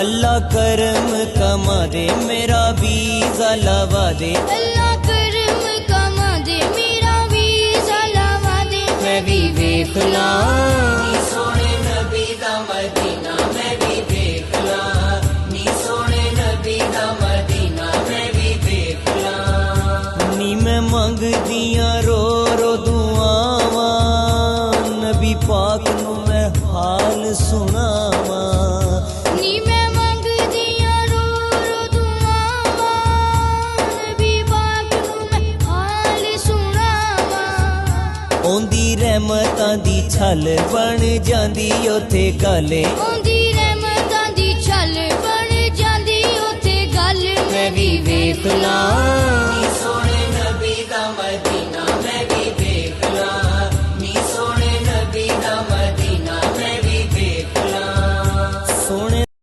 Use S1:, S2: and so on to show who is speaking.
S1: अल्लाह करम कमा दे मेरा वीज़ा लवा दे,
S2: अल्लाह करम कमा दे मेरा वीज़ा लवा दे।
S1: मैं भी वेख ला नी सोने नबी दा मदीना, मैं भी वेख ला नी सोने नबी दा मदीना, मैं भी वेख ला। नी मैं मंगदियां रो रो दुआवां, नबी पाक नू मैं हाल सुनावां।
S2: नी मैं मंगदियां रो रो दुआवां, नबी पाक नू मैं हाल सुनावां।
S1: ओंदी रहमतां दी छल बन जांदी ओथे गले,
S2: ओंदी रहमतां दी छल बन जांदी ओथे गल।
S1: मैं भी वेख ला